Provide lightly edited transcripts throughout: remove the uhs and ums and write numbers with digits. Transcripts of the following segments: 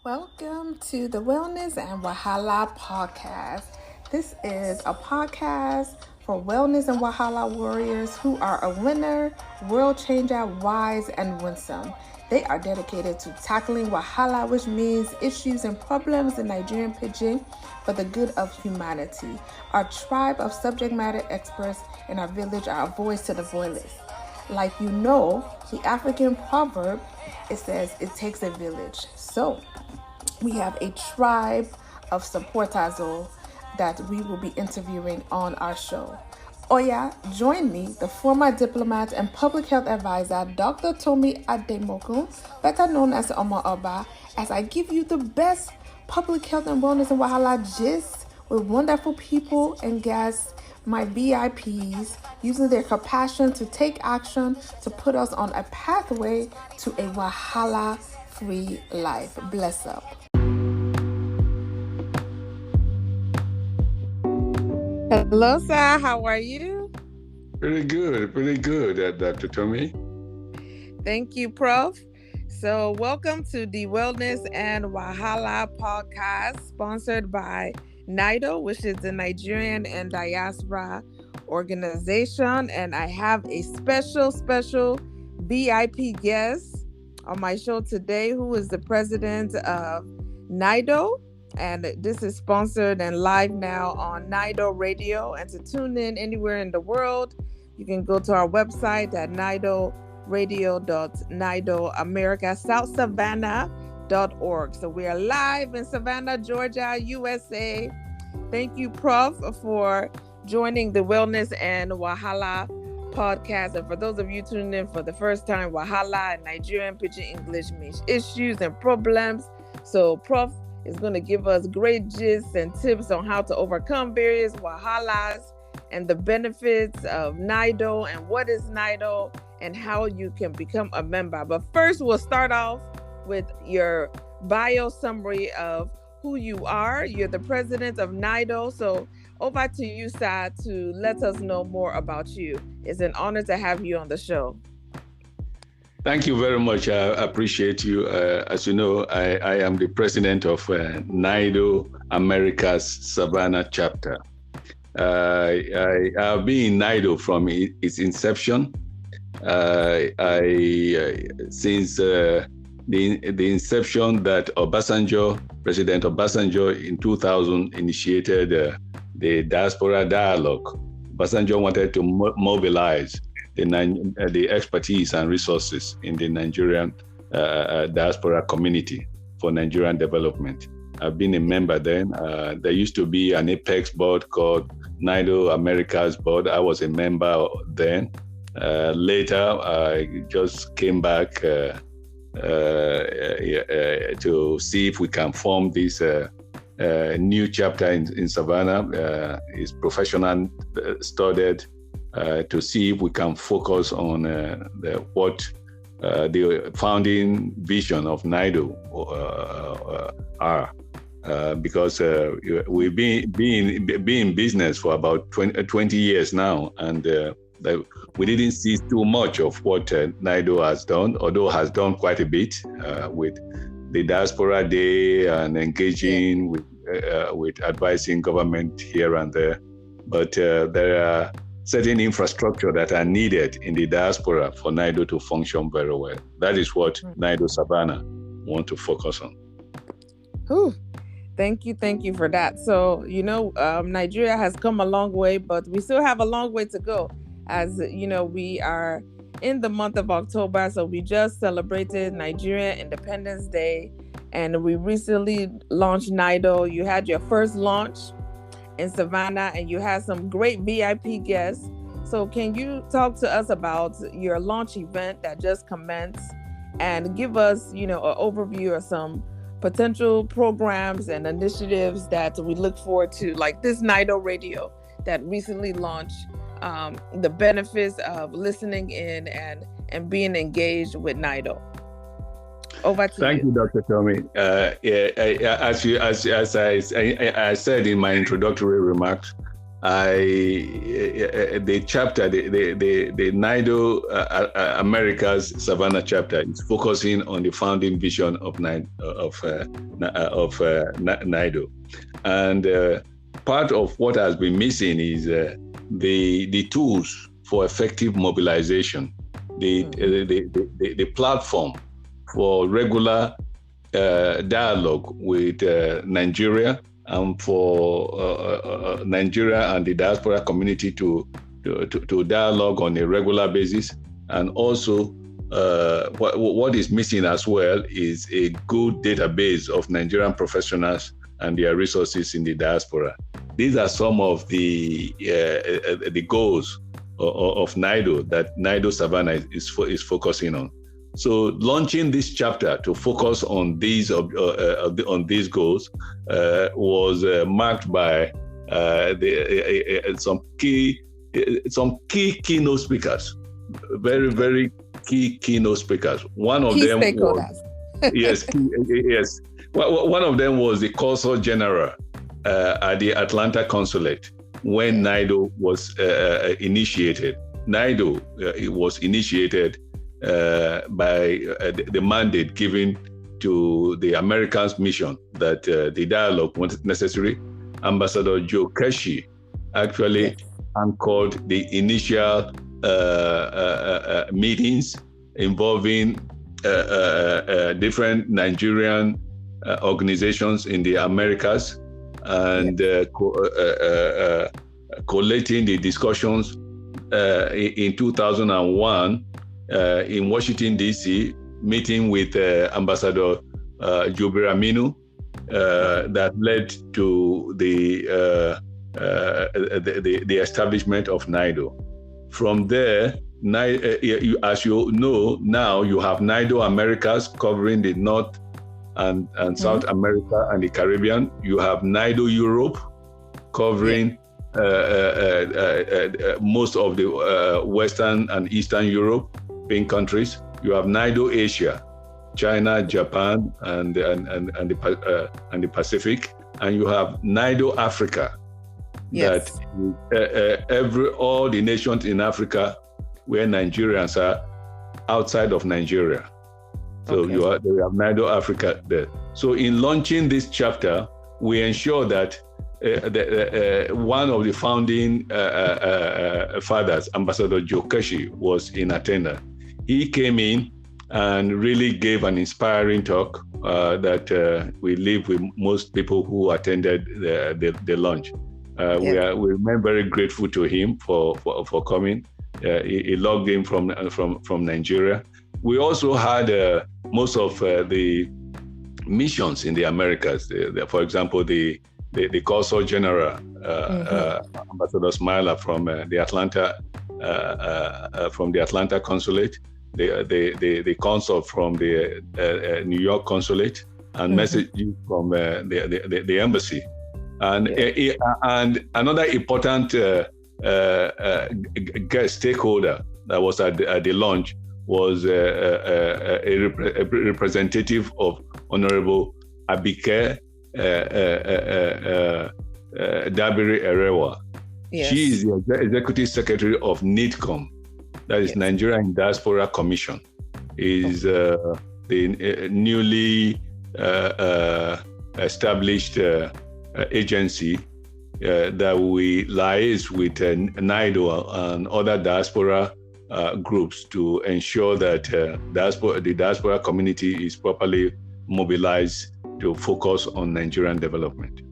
Welcome to the Wellness and Wahala podcast. This is a podcast for wellness and Wahala warriors who are a winner, world changer, wise, and winsome. They are dedicated to tackling Wahala, which means issues and problems in Nigerian pidgin for the good of humanity. Our tribe of subject matter experts in our village are a voice to the voiceless. Like you know, the African proverb, it says it takes a village. So we have a tribe of supporters that we will be interviewing on our show. Oya, join me, the former diplomat and public health advisor, Dr. Tomi Ademokun, better known as Omo Oba, as I give you the best public health and wellness and Wahala gist with wonderful people and guests, my VIPs, using their compassion to take action to put us on a pathway to a Wahala-free life. Bless up. Hello, sir. How are you? Pretty good, Dr. Tommy. Thank you, Prof. So welcome to the Wellness and Wahala podcast, sponsored by NIDO, which is the Nigerian and Diaspora organization. And I have a special VIP guest on my show today, who is the president of NIDO. And this is sponsored and live now on NIDO Radio. And to tune in anywhere in the world, you can go to our website at nidoradio.nidoamericasouthsavannah.org. So we are live in Savannah, Georgia, USA. Thank you, Prof, for joining the Wellness and Wahala podcast. And for those of you tuning in for the first time, Wahala and Nigerian Pidgin English means issues and problems. So Prof is going to give us great gist and tips on how to overcome various Wahalas and the benefits of NIDO and what is NIDO and how you can become a member. But first, we'll start off with your bio summary of who you are. You're the president of NIDO. So over to you, Sa, to let us know more about you. It's an honor to have you on the show. Thank you very much. I appreciate you. As you know, I am the president of NIDO America's Savannah chapter. I have been in NIDO from its inception. Since the inception that President Obasanjo in 2000 initiated the Diaspora dialogue. Obasanjo wanted to mobilize the expertise and resources in the Nigerian diaspora community for Nigerian development. I've been a member then. There used to be an apex board called NIDO America's board. I was a member then. Later, I just came back to see if we can form this new chapter in Savannah. It's professional studied. To see if we can focus on what the founding vision of NIDO are. Because we've been in business for about 20 years now, and we didn't see too much of what NIDO has done, although has done quite a bit with the Diaspora Day and engaging with advising government here and there. But there are certain infrastructure that are needed in the diaspora for NIDO to function very well. That is what NIDO Savannah want to focus on. Ooh, thank you for that. So, Nigeria has come a long way, but we still have a long way to go. As you know, we are in the month of October, so we just celebrated Nigerian Independence Day, and we recently launched NIDO. You had your first launch in Savannah, and you had some great VIP guests. So can you talk to us about your launch event that just commenced and give us, an overview of some potential programs and initiatives that we look forward to, like this NIDO Radio that recently launched, the benefits of listening in and being engaged with NIDO. Over to Thank you, Dr. Tommy. As I said in my introductory remarks, the chapter, the NIDO Americas Savannah chapter is focusing on the founding vision of NIDO, and part of what has been missing is the tools for effective mobilization, the platform for regular dialogue with Nigeria, and for Nigeria and the diaspora community to dialogue on a regular basis. And also what is missing as well is a good database of Nigerian professionals and their resources in the diaspora. These are some of the goals of NIDO that NIDO Savannah is focusing on. So launching this chapter to focus on these goals was marked by some key keynote speakers, very key keynote speakers. One of them was, yes. One of them was the Consul General at the Atlanta Consulate when NIDO was initiated. NIDO it was initiated by the mandate given to the Americans' mission that the dialogue was necessary. Ambassador Joe Keshi actually anchored the initial meetings involving different Nigerian organizations in the Americas, and collating the discussions in 2001 in Washington, D.C., meeting with Ambassador Juber Aminu that led to the establishment of NIDO. From there, as you know, now you have NIDO Americas covering the North and South America and the Caribbean. You have NIDO Europe covering most of the Western and Eastern European countries. You have NIDO Asia, China, Japan, and the Pacific, and you have NIDO Africa. That all the nations in Africa where Nigerians are outside of Nigeria. So we have NIDO Africa there. So in launching this chapter, we ensure that one of the founding fathers, Ambassador Joe Keshi, was in attendance. He came in and really gave an inspiring talk that we leave with most people who attended the launch. We remain very grateful to him for coming. He logged in from Nigeria. We also had most of the missions in the Americas. For example, the Consul General, Ambassador Smiler from the Atlanta Consulate, the Consul from the New York Consulate, and messages from the embassy. And another important guest stakeholder that was at the launch was a representative of Honorable Abike Dabiri Erewa. Yes. She is the executive secretary of NIDCOM, that is Nigerian Diaspora Commission. Is the newly established agency that we liaise with NIDO and other diaspora groups to ensure that the diaspora community is properly mobilized to focus on Nigerian development.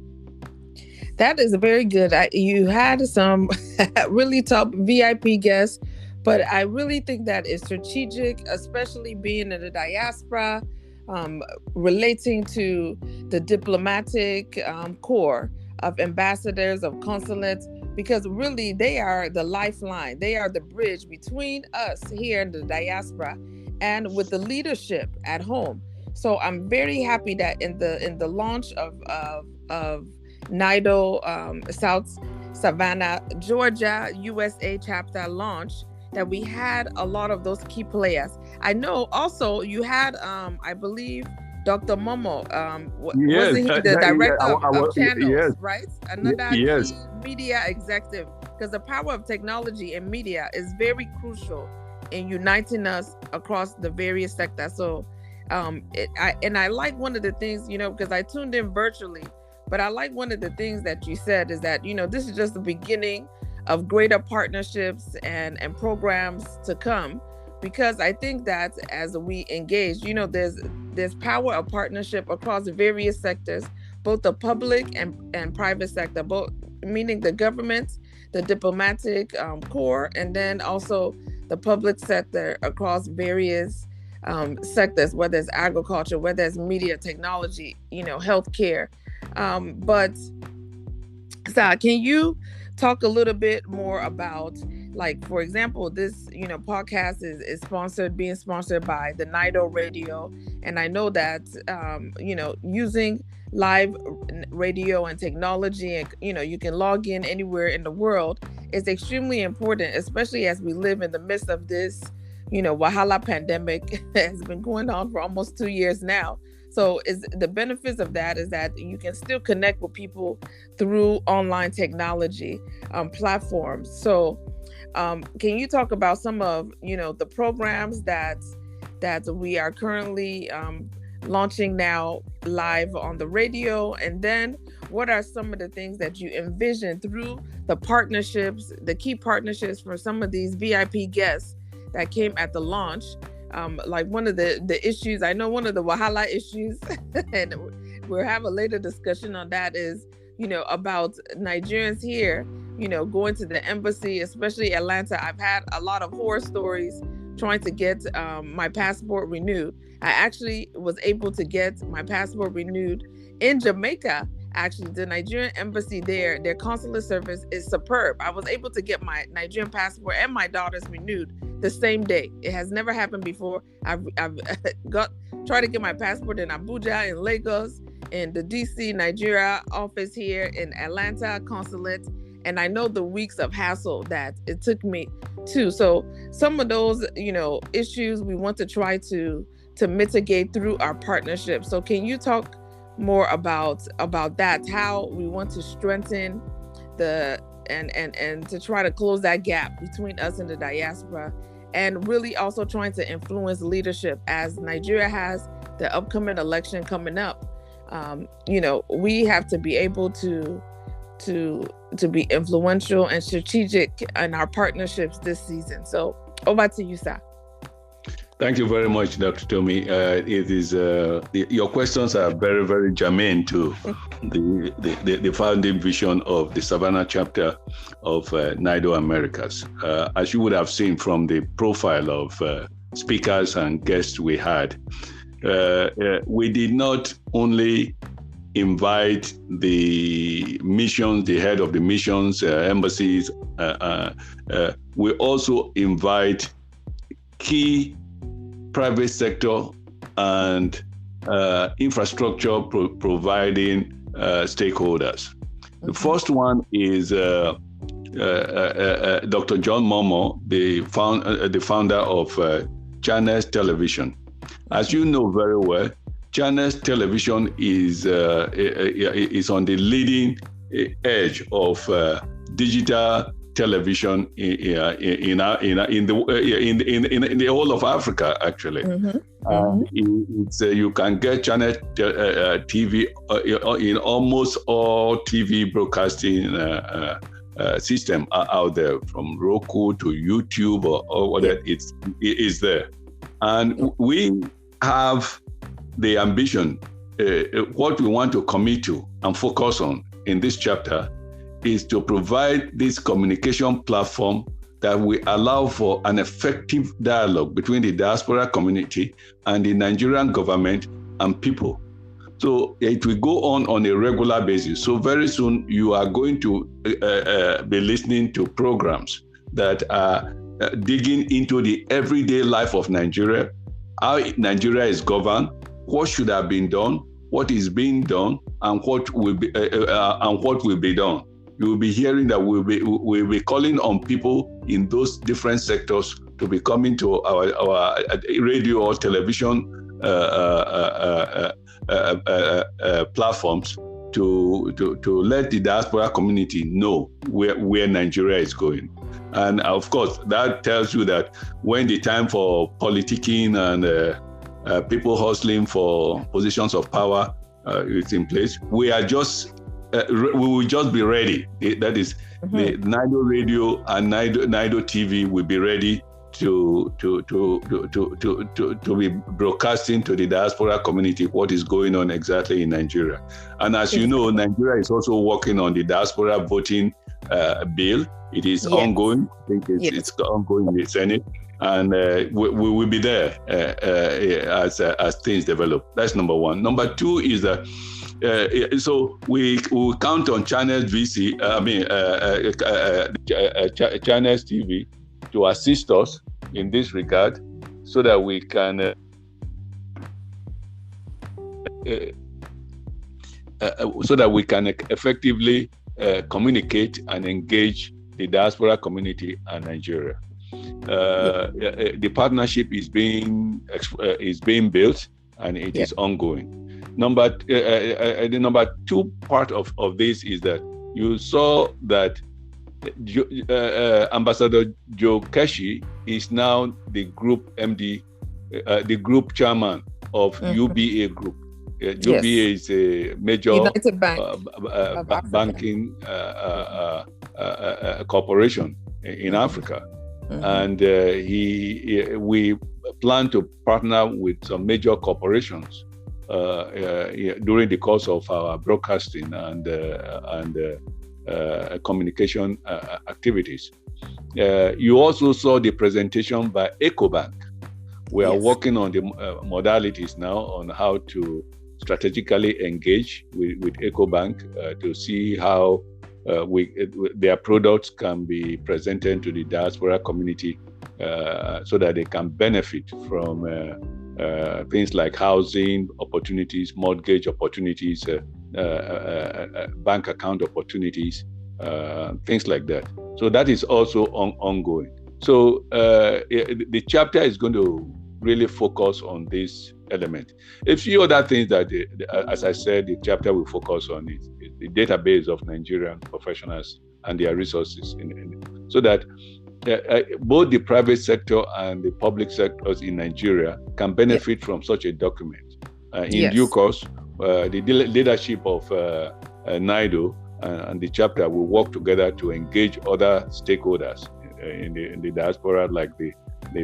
That is very good. You had some really top VIP guests, but I really think that is strategic, especially being in the diaspora, relating to the diplomatic corps of ambassadors, of consulates, because really they are the lifeline. They are the bridge between us here in the diaspora and with the leadership at home. So I'm very happy that in the launch of NIDO South Savannah, Georgia, USA chapter launch, that we had a lot of those key players. I know also you had, I believe, Dr. Momo, Yes, wasn't he the director of yes, channels, right? Another yes. key media executive, because the power of technology and media is very crucial in uniting us across the various sectors. So, I like one of the things, because I tuned in virtually, but I like one of the things that you said is that, this is just the beginning of greater partnerships and programs to come. Because I think that as we engage, there's power of partnership across various sectors, both the public and private sector, both meaning the government, the diplomatic corps, and then also the public sector across various sectors, whether it's agriculture, whether it's media, technology, healthcare. But Sa, can you talk a little bit more about, like, for example, this podcast is being sponsored by the NIDO radio, and I know that using live radio and technology, and you can log in anywhere in the world, is extremely important, especially as we live in the midst of this Wahala pandemic has been going on for almost 2 years now. So the benefits of that is that you can still connect with people through online technology platforms. So can you talk about some of the programs that we are currently launching now live on the radio, and then what are some of the things that you envision through the partnerships, the key partnerships for some of these VIP guests that came at the launch? Like one of the issues, I know one of the Wahala issues, and we'll have a later discussion on that, is, about Nigerians here, going to the embassy, especially Atlanta. I've had a lot of horror stories trying to get my passport renewed. I actually was able to get my passport renewed in Jamaica. Actually, the Nigerian embassy there, their consular service is superb. I was able to get my Nigerian passport and my daughter's renewed the same day. It has never happened before. I've tried to get my passport in Abuja, in Lagos, in the DC, Nigeria office here, in Atlanta consulate, and I know the weeks of hassle that it took me too. So some of those, issues we want to try to mitigate through our partnership. So can you talk more about that, how we want to strengthen and to try to close that gap between us and the diaspora, and really also trying to influence leadership as Nigeria has the upcoming election coming up. We have to be able to be influential and strategic in our partnerships this season. So over to you, sir. Thank you very much, Dr. Tomi. It is your questions are very, very germane to the founding vision of the Savannah chapter of NIDO Americas. As you would have seen from the profile of speakers and guests we had, we did not only invite the missions, the head of the missions, embassies. We also invite key private sector and infrastructure providing stakeholders. Mm-hmm. The first one is Dr. John Momo, the founder of Channels Television. As you know very well, Channels Television is on the leading edge of digital television in the whole of Africa, actually. Mm-hmm. You can get Channel TV in almost all TV broadcasting system out there, from Roku to YouTube or whatever. It is there, and we have the ambition. What we want to commit to and focus on in this chapter is to provide this communication platform that will allow for an effective dialogue between the diaspora community and the Nigerian government and people. So it will go on a regular basis. So very soon you are going to be listening to programs that are digging into the everyday life of Nigeria, how Nigeria is governed, what should have been done, what is being done, and what will be done. You will be hearing that we'll be calling on people in those different sectors to be coming to our radio or television platforms to let the diaspora community know where Nigeria is going. And of course, that tells you that when the time for politicking and people hustling for positions of power is in place, we will just be ready. That is, the NIDO radio and NIDO TV will be ready to be broadcasting to the diaspora community what is going on exactly in Nigeria. And as you know, Nigeria is also working on the diaspora voting bill. It is ongoing. I think it's ongoing in the Senate, and we will be there as things develop. That's number one. Number two is that so we count on Channels VC. Channels TV to assist us in this regard, so that we can effectively communicate and engage the diaspora community and Nigeria. The partnership is being built, and it is ongoing. The number two part of this is that you saw that Ambassador Joe Keshi is now the group MD, the group chairman of UBA Group. UBA is a major banking corporation in Africa, and we plan to partner with some major corporations during the course of our broadcasting and communication activities. You also saw the presentation by EcoBank. We are working on the modalities now on how to strategically engage with EcoBank to see how their products can be presented to the diaspora community so that they can benefit from things like housing opportunities, mortgage opportunities, bank account opportunities, things like that. So that is also ongoing. So the chapter is going to really focus on this element. A few other things that, as I said, the chapter will focus on is the database of Nigerian professionals and their resources, so that both the private sector and the public sectors in Nigeria can benefit from such a document. In due course, the leadership of NIDO and the chapter will work together to engage other stakeholders in the diaspora, like the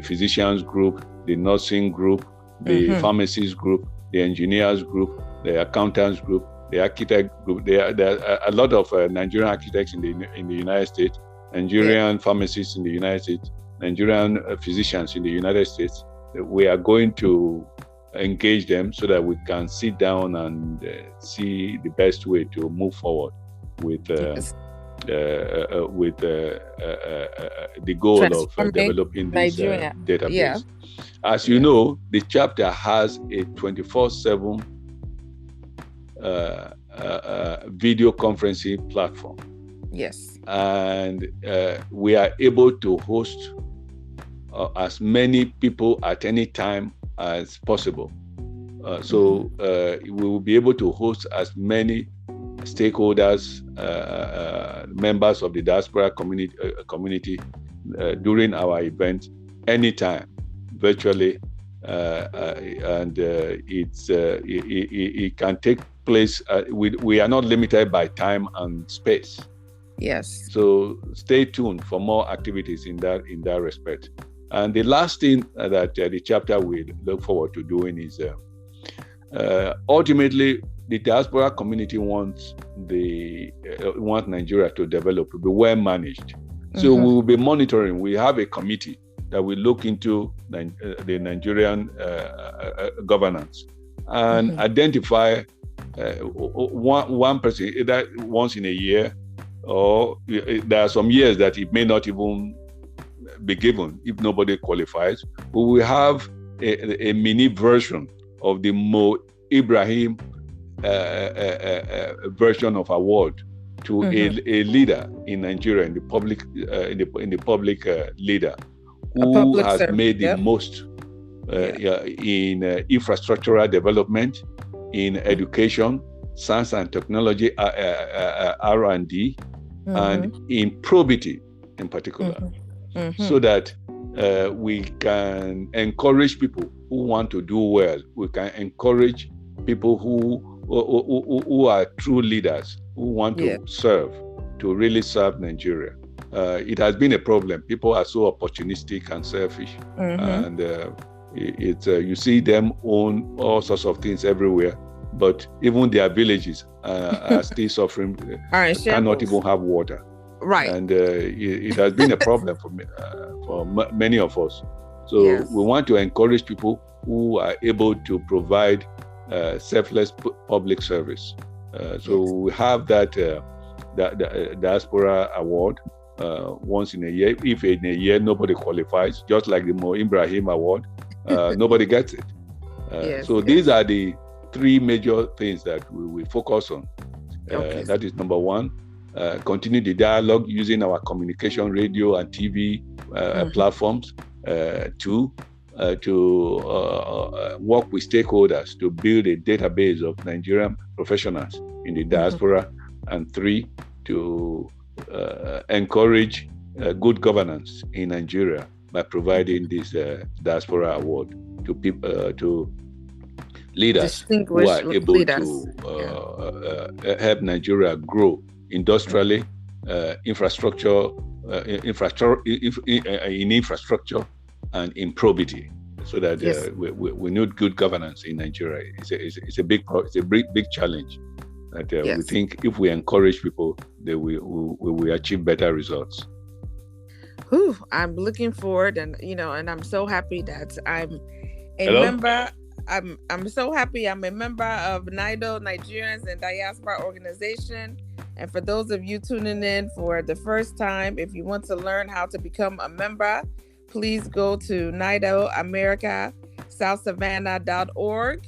physicians group, the nursing group, the pharmacists group, the engineers group, the accountants group, the architect group. There are a lot of Nigerian architects in the United States, Nigerian pharmacists in the United States, Nigerian physicians in the United States. We are going to engage them so that we can sit down and see the best way to move forward with the goal of developing this database. Yeah. As you know, the chapter has a 24/7 video conferencing platform. Yes. And we are able to host as many people at any time as possible. So we will be able to host as many stakeholders, members of the diaspora community during our event anytime, virtually, and it can take place. We are not limited by time and space. Yes. So stay tuned for more activities in that respect. And the last thing that the chapter will look forward to doing is ultimately, the diaspora community wants Nigeria to develop, to be well managed. So we will be monitoring. We have a committee that will look into the Nigerian governance and identify one person, either once in a year, or there are some years that it may not even be given if nobody qualifies. We will have a mini version of the Mo Ibrahim version of award to a leader in Nigeria, in the public leader who has made the most in infrastructural development, in education, science and technology, R&D, and in probity in particular, so that we can encourage people who want to do well. We can encourage people who are true leaders, who want to serve, to really serve Nigeria. It has been a problem. People are so opportunistic and selfish, and you see them own all sorts of things everywhere, but even their villages are still suffering, cannot even have water. Right. And it has been a problem for many of us. So we want to encourage people who are able to provide selfless public service. So we have that Diaspora Award once in a year. If in a year nobody qualifies, just like the Mo Ibrahim Award, nobody gets it. These are the three major things that we focus on. That is number one. Continue the dialogue using our communication, radio and TV platforms. Two, to work with stakeholders to build a database of Nigerian professionals in the diaspora. And three, to encourage good governance in Nigeria by providing this Diaspora Award to people, to leaders who are able to help Nigeria grow industrially, in infrastructure, and in probity, so that we need good governance in Nigeria. It's a big challenge that we think if we encourage people, we will achieve better results. I'm looking forward, and I'm so happy that I'm a member. I'm so happy I'm a member of NIDO, Nigerians and Diaspora organization. And for those of you tuning in for the first time, if you want to learn how to become a member, please go to NIDOAmericaSouthSavannah.org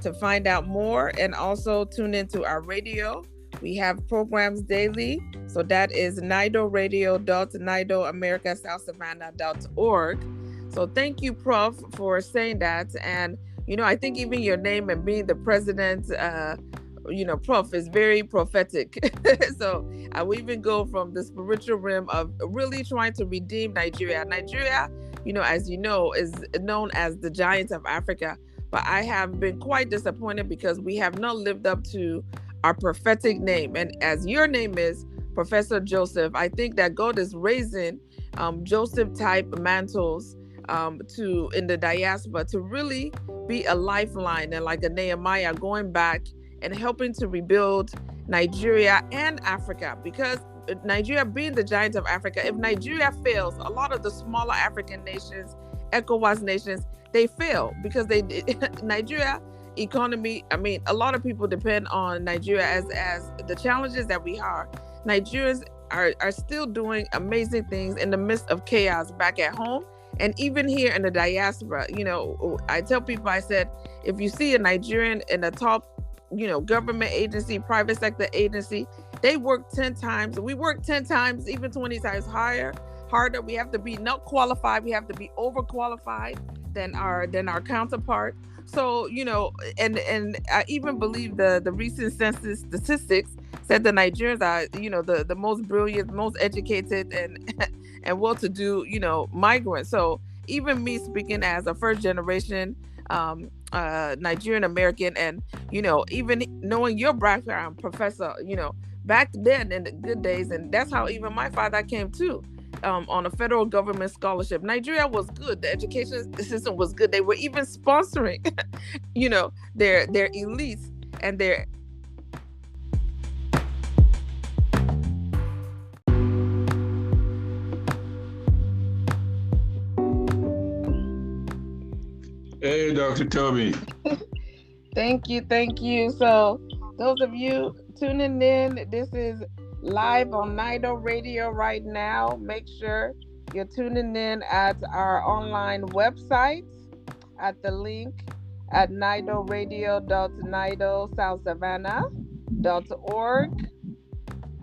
to find out more, and also tune into our radio. We have programs daily. So that is NIDORadio.NIDOAmericaSouthSavannah.org. So thank you, Prof, for saying that. And, I think even your name and being the president, Prof, is very prophetic. So I will even go from the spiritual realm of really trying to redeem Nigeria. Nigeria, as you know, is known as the giant of Africa. But I have been quite disappointed because we have not lived up to our prophetic name. And as your name is Professor Joseph, I think that God is raising Joseph-type mantles in the diaspora to really be a lifeline, and like a Nehemiah, going back and helping to rebuild Nigeria and Africa, because Nigeria being the giant of Africa, if Nigeria fails, a lot of the smaller African nations, ECOWAS nations, they fail because Nigeria economy, a lot of people depend on Nigeria as the challenges that we have. Nigerians are still doing amazing things in the midst of chaos back at home. And even here in the diaspora, I tell people, I said, if you see a Nigerian in a top, government agency, private sector agency, they work 10 times. We work 10 times, even 20 times harder. We have to be not qualified. We have to be overqualified than our counterpart. So, and I even believe the recent census statistics said the Nigerians are, the most brilliant, most educated and well-to-do, migrants. So even me speaking as a first generation Nigerian American, and, even knowing your background, Professor, back then in the good days, and that's how even my father came too. On a federal government scholarship. Nigeria was good. The education system was good. They were even sponsoring, their elites and their. Hey, Dr. Toby. Thank you. So those of you tuning in, this is live on NIDO Radio right now. Make sure you're tuning in at our online website at the link at nidoradio.nidosouthsavannah.org.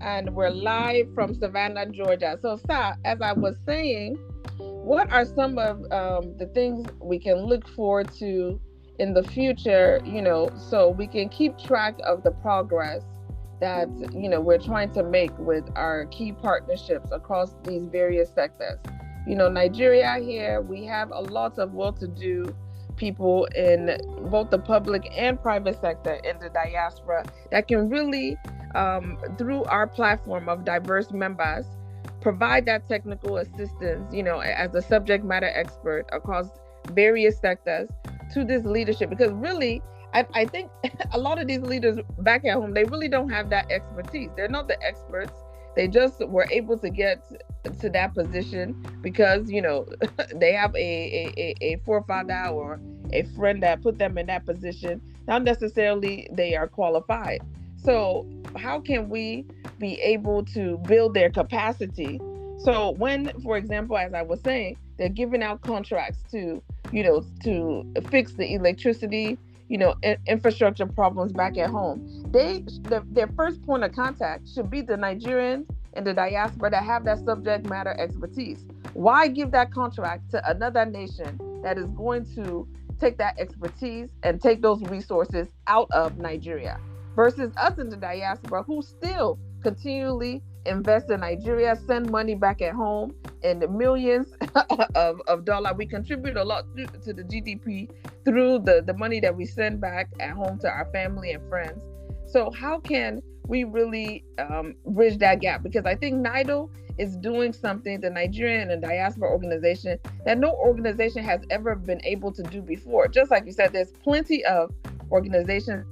And we're live from Savannah, Georgia. So, as I was saying, what are some of the things we can look forward to in the future, so we can keep track of the progress that, we're trying to make with our key partnerships across these various sectors. Nigeria here, we have a lot of well-to-do people in both the public and private sector in the diaspora that can really, through our platform of diverse members, provide that technical assistance, as a subject matter expert across various sectors to this leadership. Because really, I think a lot of these leaders back at home, they really don't have that expertise. They're not the experts. They just were able to get to that position because, they have a forefather or a friend that put them in that position. Not necessarily they are qualified. So how can we be able to build their capacity? So when, for example, as I was saying, they're giving out contracts to fix the electricity, infrastructure problems back at home, their first point of contact should be the Nigerians and the diaspora that have that subject matter expertise. Why give that contract to another nation that is going to take that expertise and take those resources out of Nigeria, versus us in the diaspora who still continually invest in Nigeria, send money back at home in the millions of dollars. We contribute a lot to the GDP through the money that we send back at home to our family and friends. So how can we really bridge that gap? Because I think NIDO is doing something, the Nigerian and Diaspora organization, that no organization has ever been able to do before. Just like you said, there's plenty of organizations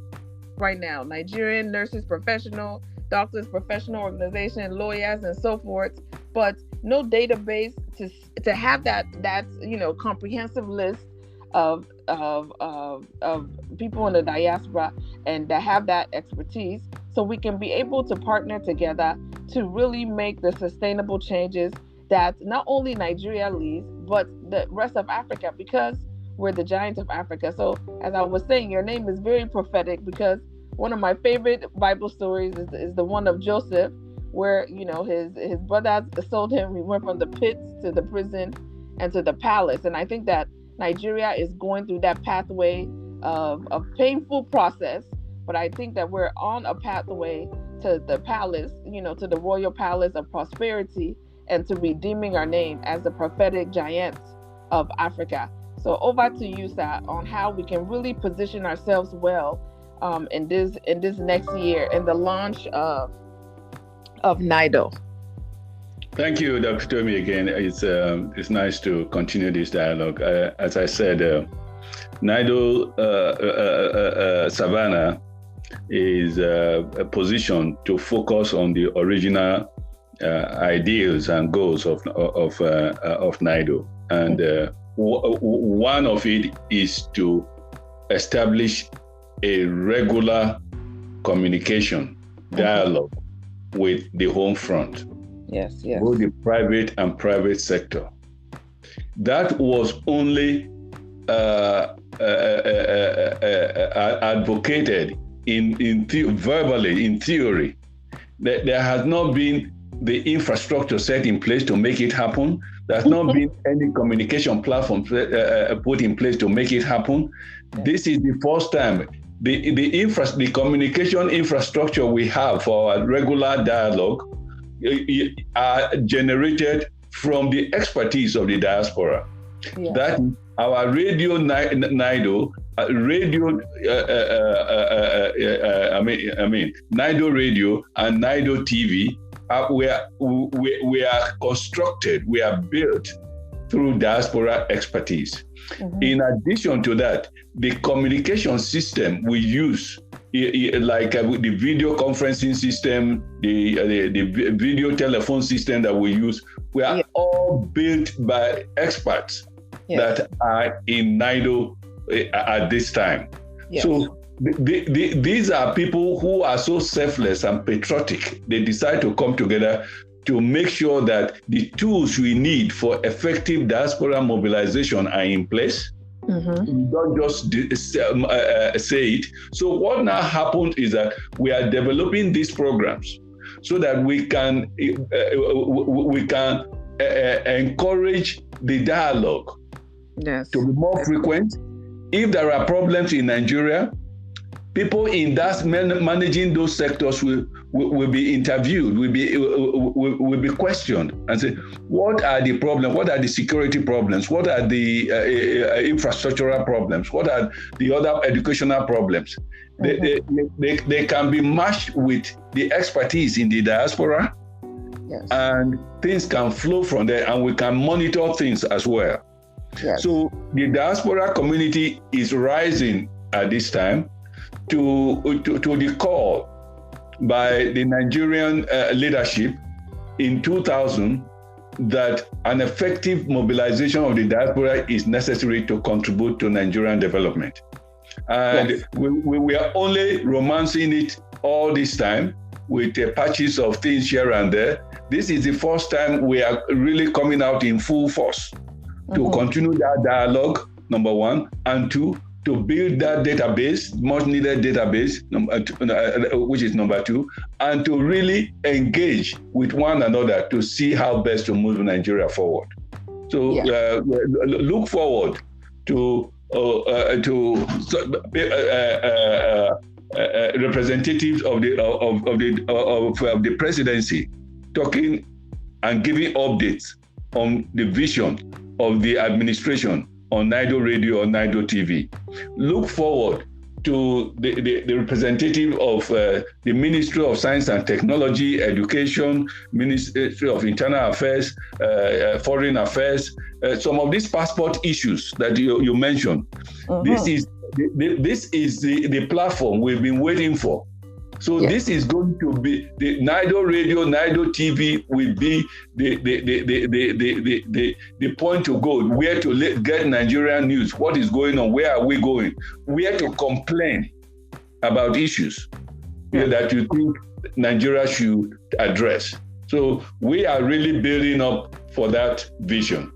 right now, Nigerian nurses professional, doctors professional organization, lawyers and so forth, but no database to have that comprehensive list of people in the diaspora and to have that expertise, so we can be able to partner together to really make the sustainable changes that not only Nigeria leads, but the rest of Africa, because we're the giants of Africa. So as I was saying, your name is very prophetic, because one of my favorite Bible stories is the one of Joseph, where, his brothers sold him. He went from the pits to the prison and to the palace. And I think that Nigeria is going through that pathway of a painful process, but I think that we're on a pathway to the palace, to the royal palace of prosperity, and to redeeming our name as the prophetic giants of Africa. So over to you, sir, on how we can really position ourselves well in this next year in the launch of NIDO. Thank you, Dr. Tomi. Again, it's nice to continue this dialogue. As I said, NIDO Savannah is a position to focus on the original ideals and goals of NIDO, and one of it is to establish a regular communication dialogue with the home front. Yes. Both the private and private sector. That was only advocated verbally, in theory. There has not been the infrastructure set in place to make it happen. There's not been any communication platform put in place to make it happen. Yeah. This is the first time the communication infrastructure we have for our regular dialogue are generated from the expertise of the diaspora. Yeah. That our radio NIDO, NIDO radio and NIDO TV, we are constructed, we are built through diaspora expertise. Mm-hmm. In addition to that, the communication system we use, like the video conferencing system, the video telephone system that we use, we are all built by experts that are in NIDO at this time. Yes. So these are people who are so selfless and patriotic. They decide to come together to make sure that the tools we need for effective diaspora mobilization are in place. Mm-hmm. Don't just say it. So what now happens is that we are developing these programs so that we can encourage the dialogue Yes. to be more frequent. If there are problems in Nigeria, people in that managing those sectors will be interviewed, will be questioned and say, what are the problems? What are the security problems? What are the infrastructural problems? What are the other educational problems? They can be matched with the expertise in the diaspora, yes, and things can flow from there, and we can monitor things as well. Yes. So the diaspora community is rising at this time to the call by the Nigerian leadership in 2000 that an effective mobilization of the diaspora is necessary to contribute to Nigerian development. And yes, we are only romancing it all this time with patches of things here and there. This is the first time we are really coming out in full force to continue that dialogue, number one, and two, to build that database, much needed database, which is number two, and to really engage with one another to see how best to move Nigeria forward. So look forward to representatives of the presidency talking and giving updates on the vision of the administration on NIDO Radio or NIDO TV. Look forward to the representative of the Ministry of Science and Technology, Education, Ministry of Internal Affairs, Foreign Affairs, some of these passport issues that you mentioned. This is the platform we've been waiting for. So this is going to be the NIDO Radio, NIDO TV will be the point to go, where to get Nigerian news, what is going on, where are we going, where to complain about issues that you think Nigeria should address. So we are really building up for that vision.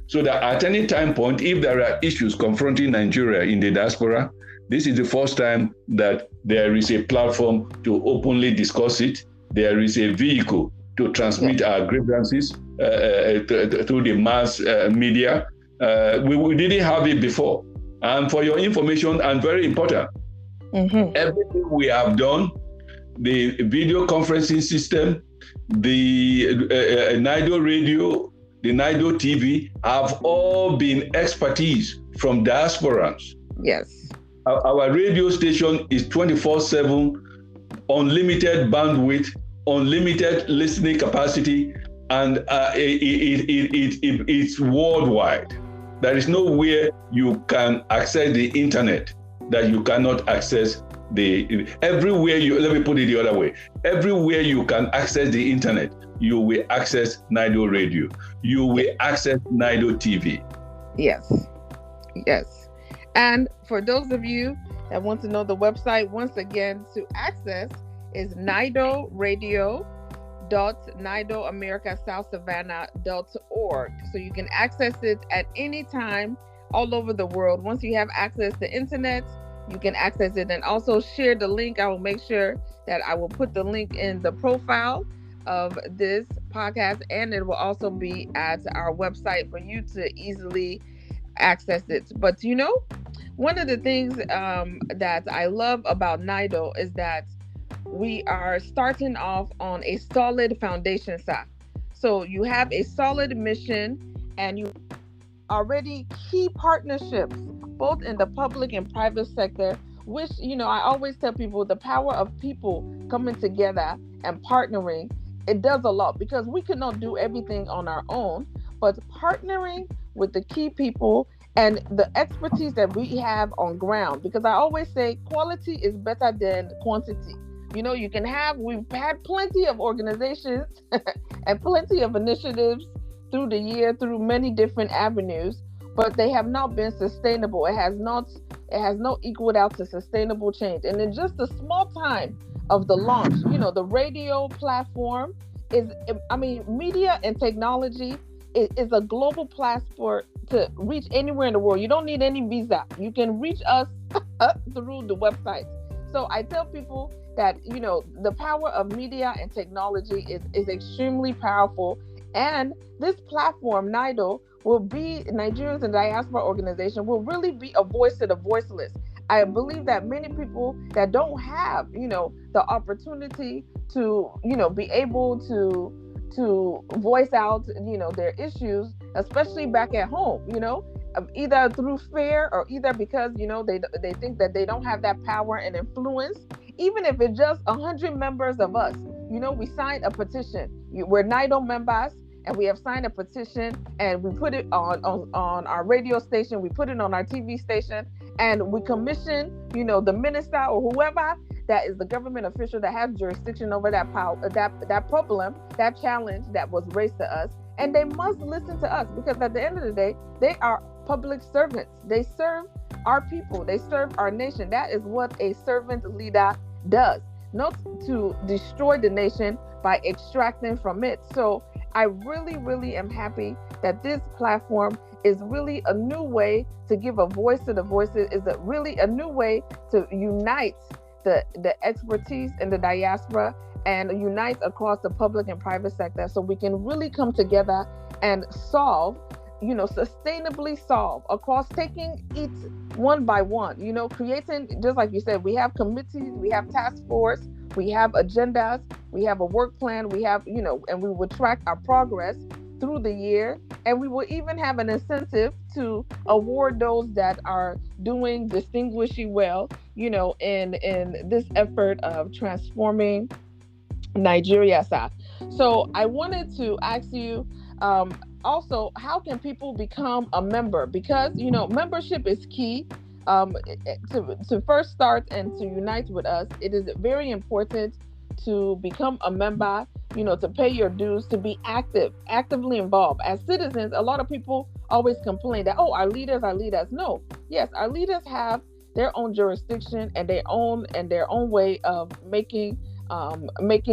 So that at any time point, if there are issues confronting Nigeria in the diaspora, this is the first time that there is a platform to openly discuss it. There is a vehicle to transmit our grievances through the mass media. We didn't have it before. And for your information, and very important, everything we have done, the video conferencing system, the NIDO Radio, the NIDO TV, have all been expertise from diasporans. Yes. Our radio station is 24/7, unlimited bandwidth, unlimited listening capacity, and it's worldwide. There is nowhere you can access the internet that you cannot access everywhere let me put it the other way. Everywhere you can access the internet, you will access NIDO Radio. You will access NIDO TV. Yes. Yes. And for those of you that want to know the website, once again, to access is nidoradio.nidoamericasouthsavannah.org. So you can access it at any time all over the world. Once you have access to internet, you can access it, and also share the link. I will make sure that I will put the link in the profile of this podcast, and it will also be at our website for you to easily access it. But one of the things that I love about NIDO is that we are starting off on a solid foundation side. So you have a solid mission, and you already key partnerships, both in the public and private sector, which, I always tell people the power of people coming together and partnering, it does a lot, because we cannot do everything on our own, but partnering with the key people and the expertise that we have on ground, because I always say quality is better than quantity. We've had plenty of organizations and plenty of initiatives through the year, through many different avenues, but they have not been sustainable. It has not equaled out to sustainable change. And in just a small time of the launch, the radio platform media and technology is a global platform to reach anywhere in the world. You don't need any visa. You can reach us through the website. So I tell people that, the power of media and technology is extremely powerful. And this platform, NIDO, will be Nigerians in Diaspora organization will really be a voice to the voiceless. I believe that many people that don't have, the opportunity to, be able to voice out, their issues, especially back at home, either through fear or either because, they think that they don't have that power and influence. Even if it's just 100 members of us, we signed a petition. We're NIDO members, and we have signed a petition, and we put it on our radio station, we put it on our TV station, and we commission, the minister or whoever that is the government official that has jurisdiction over that power, that problem, that challenge that was raised to us, and they must listen to us, because at the end of the day, they are public servants. They serve our people. They serve our nation. That is what a servant leader does, not to destroy the nation by extracting from it. So I really, really am happy that this platform is really a new way to give a voice to the voices, is really a new way to unite the expertise in the diaspora and unite across the public and private sector, so we can really come together and solve, sustainably solve across, taking it one by one, creating, just like you said, we have committees, we have task force, we have agendas, we have a work plan, we have, and we will track our progress through the year, and we will even have an incentive to award those that are doing distinguishingly well, in this effort of transforming Nigeria, sir. So I wanted to ask you, also, how can people become a member? Because, membership is key. To first start and to unite with us, it is very important to become a member, to pay your dues, to be actively involved. As citizens, a lot of people always complain that, our leaders are leaders. No, yes, our leaders have their own jurisdiction and their own way of making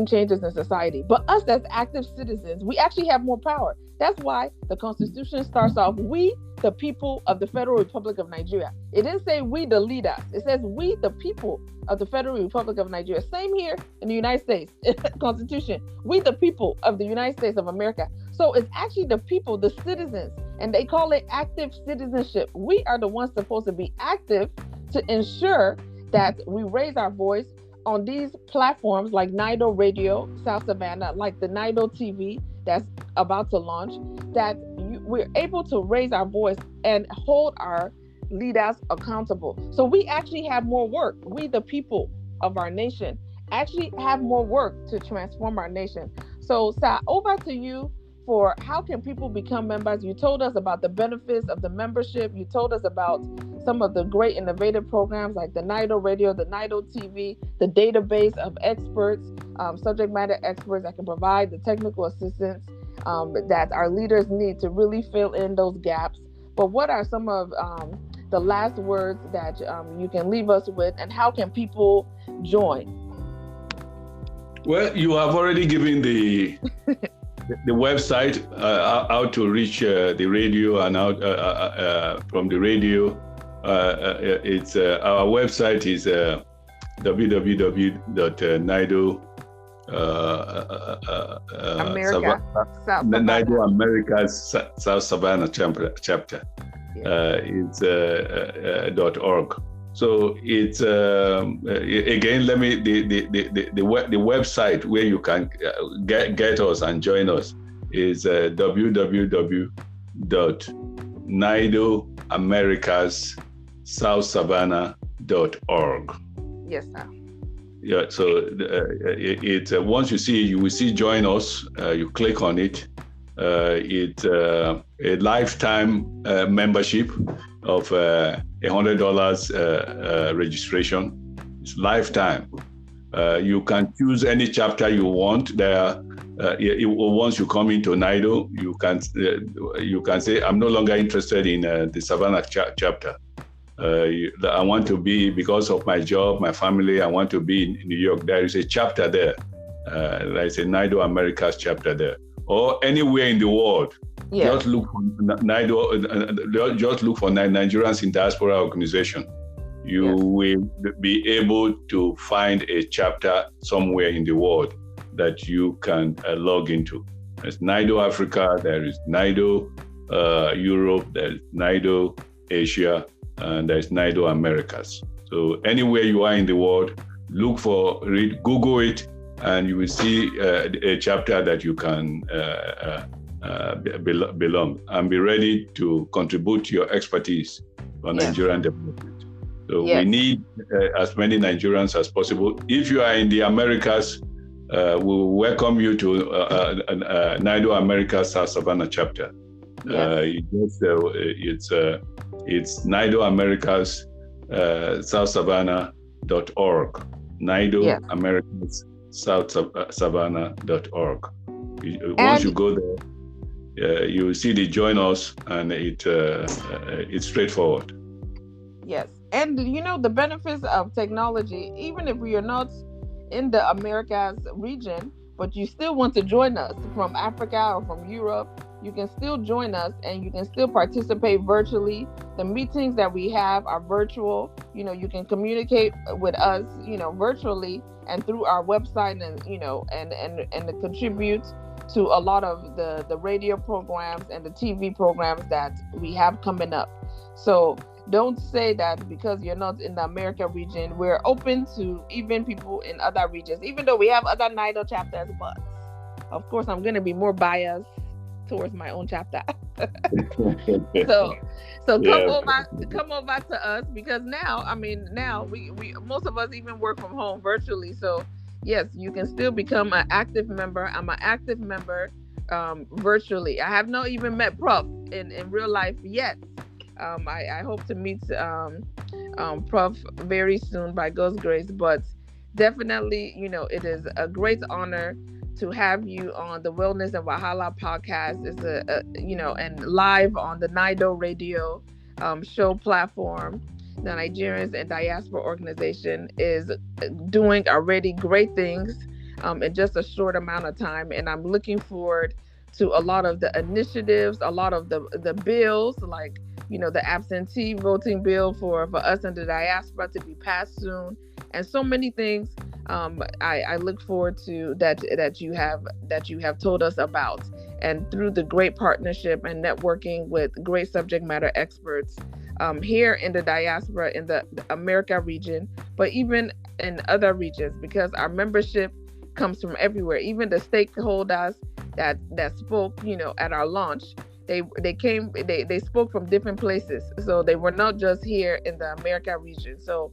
changes in society. But us as active citizens, we actually have more power. That's why the Constitution starts off, we, the people of the Federal Republic of Nigeria. It didn't say we, the leaders. It says we, the people of the Federal Republic of Nigeria. Same here in the United States Constitution. We, the people of the United States of America. So it's actually the people, the citizens, and they call it active citizenship. We are the ones supposed to be active to ensure that we raise our voice on these platforms like NIDO Radio, South Savannah, like the NIDO TV that's about to launch, that we're able to raise our voice and hold our leaders accountable. So we actually have more work. We, the people of our nation, actually have more work to transform our nation. So, Sa, over to you for how can people become members. You told us about the benefits of the membership. You told us about some of the great innovative programs like the NIDO Radio, the NIDO TV, the database of experts, subject matter experts that can provide the technical assistance that our leaders need to really fill in those gaps. But what are some of the last words that you can leave us with, and how can people join? Well, you have already given the website, how to reach the radio, and out from the radio. It's our website is www.nido NIDO America's South Savannah chapter. It's .org. So it's again. Let me the website where you can get us and join us is www.nidoamericas.southsavannah.org. Yes, sir. Yeah. So it's once you will see join us. You click on it. It's a lifetime membership of $100 registration. It's lifetime. You can choose any chapter you want. There, once you come into NIDO, you can say, I'm no longer interested in the Savannah chapter. I want to be, because of my job, my family, I want to be in New York. There is a chapter there. There's a NIDO Americas chapter there. Or anywhere in the world. Yeah. Just look for NIDO, just look for Nigerians in Diaspora organization. You will be able to find a chapter somewhere in the world that you can log into. There's NIDO Africa, there is NIDO Europe, there's NIDO Asia, and there's NIDO Americas. So anywhere you are in the world, Google it, and you will see a chapter that you can belong, and be ready to contribute your expertise on Nigerian development. So we need as many Nigerians as possible. If you are in the Americas, we will welcome you to NIDO America South Savannah chapter. It's NIDO Americas South Savannah.org. NIDO Americas South Savannah.org. Once you go there, you will see the join us, and it's straightforward. Yes, and the benefits of technology, even if we are not in the Americas region, but you still want to join us from Africa or from Europe, you can still join us and you can still participate virtually. The meetings that we have are virtual. You can communicate with us, virtually and through our website, and and contribute to a lot of the radio programs and the TV programs that we have coming up. So don't say that because you're not in the America region. We're open to even people in other regions, even though we have other NIDO chapters, but of course I'm going to be more biased towards my own chapter. so come over to us, because now we most of us even work from home virtually. So yes, you can still become an active member. I'm an active member virtually. I have not even met Prof in real life yet. I hope to meet Prof very soon by God's grace, but definitely, it is a great honor to have you on the Wellness and Wahala podcast. It's and live on the NIDO radio show platform. The Nigerians and Diaspora organization is doing already great things in just a short amount of time, and I'm looking forward to a lot of the initiatives, a lot of the bills, like the absentee voting bill for us in the diaspora to be passed soon, and so many things. I look forward to that you have told us about, and through the great partnership and networking with great subject matter experts here in the diaspora, in the America region, but even in other regions, because our membership comes from everywhere. Even the stakeholders that spoke, at our launch, they spoke from different places. So they were not just here in the America region. So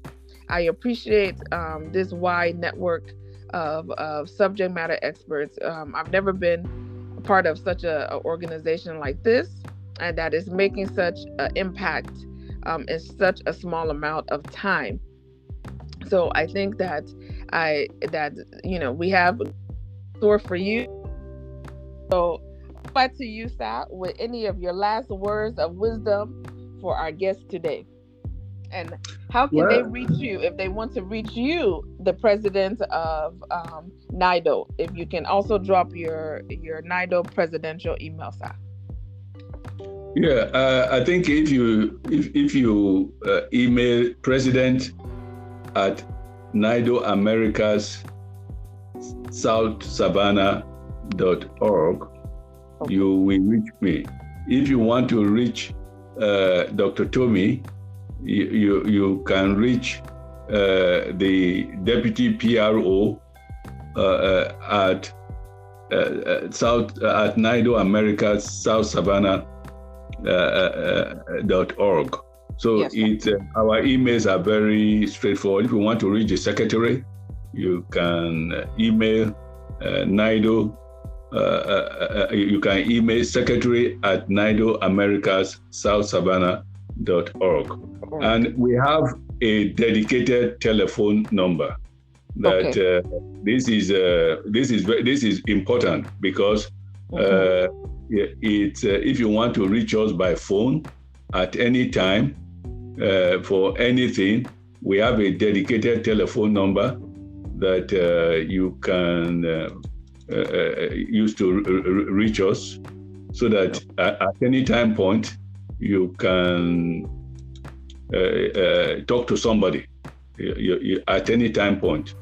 I appreciate this wide network of subject matter experts. I've never been a part of such a organization like this, and that is making such an impact in such a small amount of time. So I think that we have a store for you. So back to you, Sal, with any of your last words of wisdom for our guests today. And how can they reach you if they want to reach you, the president of NIDO? If you can also drop your NIDO presidential email, Sal. Yeah, I think if you email president@NIDOAmericasSouthSavannah.org, you will reach me. If you want to reach Dr. Tommy, you can reach the deputy PRO at NIDO Americas South Savannah.org. So yes, our emails are very straightforward. If you want to reach the secretary, you can email NIDO. You can email secretary@NIDOAmericasSouthSavannah.org. And we have a dedicated telephone number that this is important, because if you want to reach us by phone at any time for anything, we have a dedicated telephone number that you can use to reach us, so that at any time point you can talk to somebody. At any time point,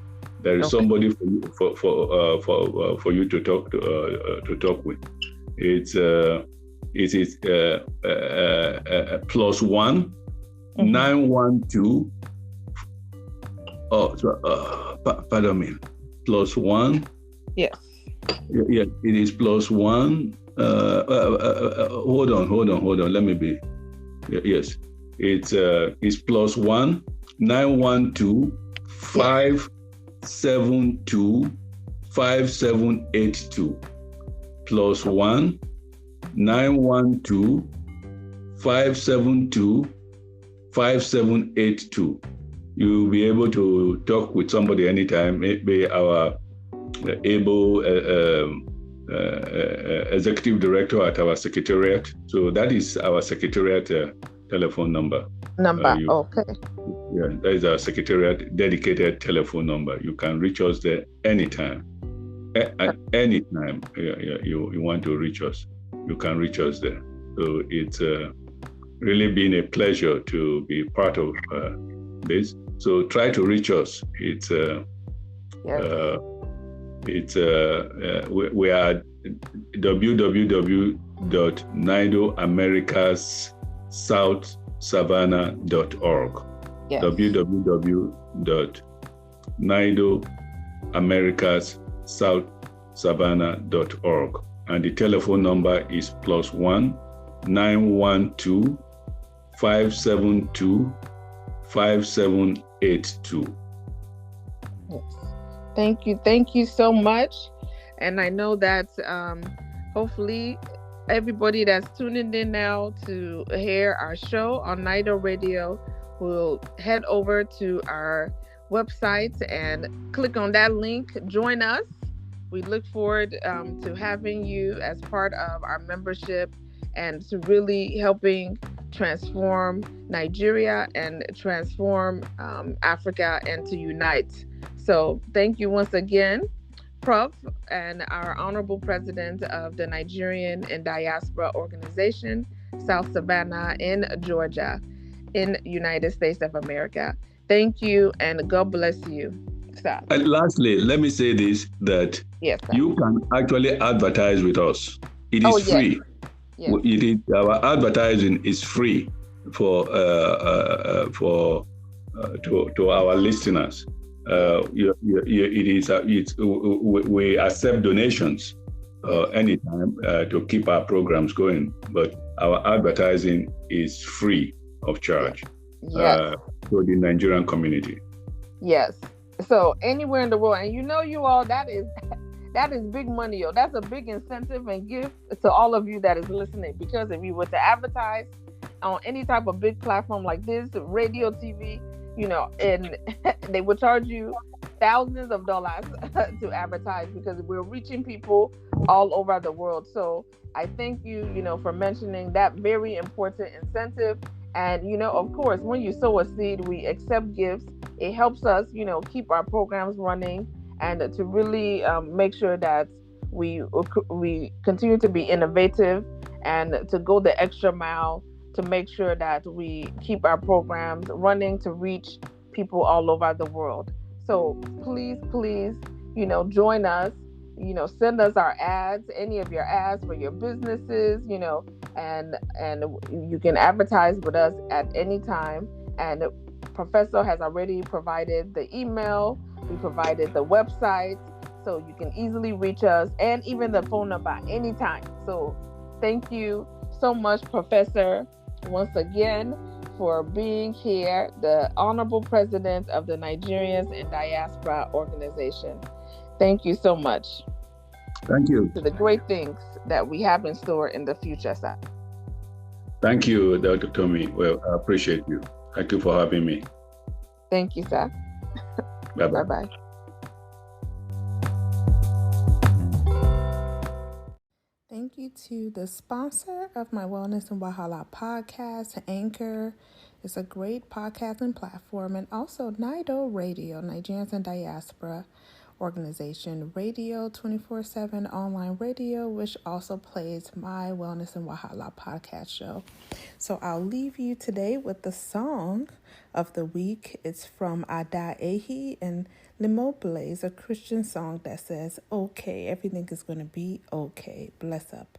there is somebody for you to talk with. It's It is +1 912. Pardon me. +1. Yes. Yeah, it is +1. Hold on. Let me be. Yes, it's +1 912 572 5782. +1 912 572 5782. You'll be able to talk with somebody anytime. Maybe our able executive director at our secretariat. So that is our secretariat telephone number. Okay. Yeah, that is our secretariat dedicated telephone number. You can reach us there anytime. At any time you want to reach us, you can reach us there. So it's really been a pleasure to be part of this. So try to reach us. We are www.nidoamericasSouthSavannah.org. Yes. www.nidoamericasSouthSavannah.org. And the telephone number is +1 912 572 5782. Yes. Thank you so much. And I know that hopefully everybody that's tuning in now to hear our show on NIDO Radio will head over to our website and click on that link. Join us. We look forward to having you as part of our membership and to really helping transform Nigeria and transform Africa and to unite. So thank you once again, Prof, and our Honorable President of the Nigerian and Diaspora Organization, South Savannah in Georgia, in United States of America. Thank you, and God bless you, sir. And lastly, let me say this, that yes, you can actually advertise with us. It is free. Yes. Our advertising is free to our listeners. We accept donations anytime to keep our programs going, but our advertising is free of charge to the Nigerian community. Yes. So anywhere in the world, and you all, that is big money, yo. That's a big incentive and gift to all of you that is listening, because if you were to advertise on any type of big platform like this, radio, TV, and they would charge you thousands of dollars to advertise, because we're reaching people all over the world. So I thank you, for mentioning that very important incentive. And, of course, when you sow a seed, we accept gifts. It helps us, keep our programs running and to really make sure that we continue to be innovative and to go the extra mile to make sure that we keep our programs running to reach people all over the world. So please, join us, send us our ads, any of your ads for your businesses, and you can advertise with us at any time. And Professor has already provided the email, we provided the website, so you can easily reach us, and even the phone number anytime. So thank you so much, Professor, once again, for being here, the Honorable President of the Nigerians in Diaspora Organization. Thank you so much. Thank you. To the great things that we have in store in the future, sir. Thank you, Dr. Tommy. Well, I appreciate you. Thank you for having me. Thank you, sir. Bye-bye. Bye-bye. Thank you to the sponsor of my Wellness and Wahala podcast, Anchor. It's a great podcasting platform, and also NIDO Radio, Nigerians in Diaspora Organization Radio, 24/7 online radio, which also plays my Wellness and Wahala podcast show. So I'll leave you today with the song of the week. It's from Igietseme and Limoblaze, a Christian song that says, okay, everything is going to be okay. Bless up.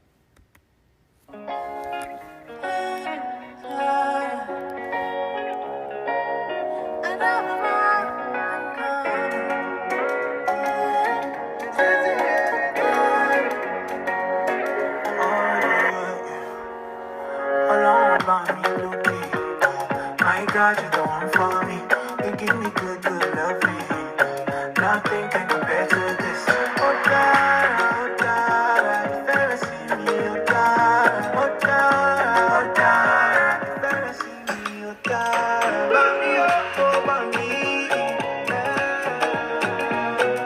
what you doing for me. You give me good, good loving. Nothing can compare to this. Oh, Dara, you better see me. Oh, Dara, you better see me. Oh, Dara, Bami, oh, Bami.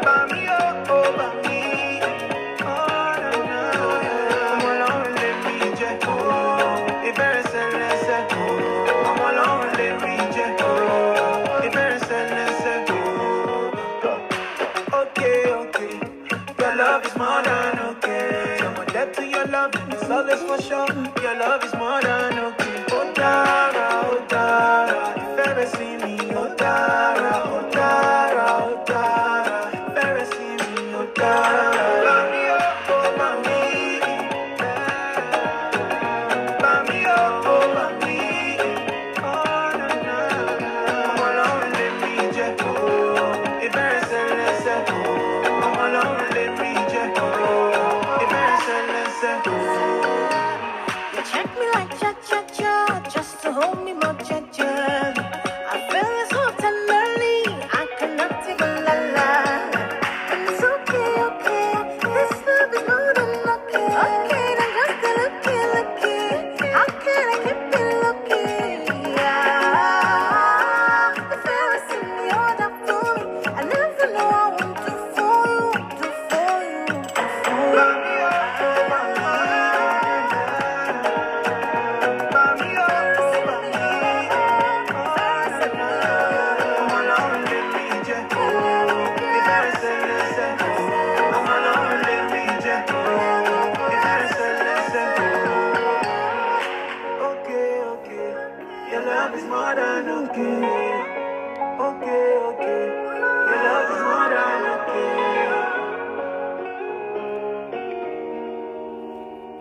Bami, oh, Bami. Oh, na, na. Come along, let me jet. Oh, you better say, let's say. Come along, let me jet. Oh, you better say, let's say. Okay. Your love is more than okay. So my debt to your love, it's always for sure. Your love is more than okay. Oh, Dara, you better see me. Oh, Dara, you better see me. Oh, Dara.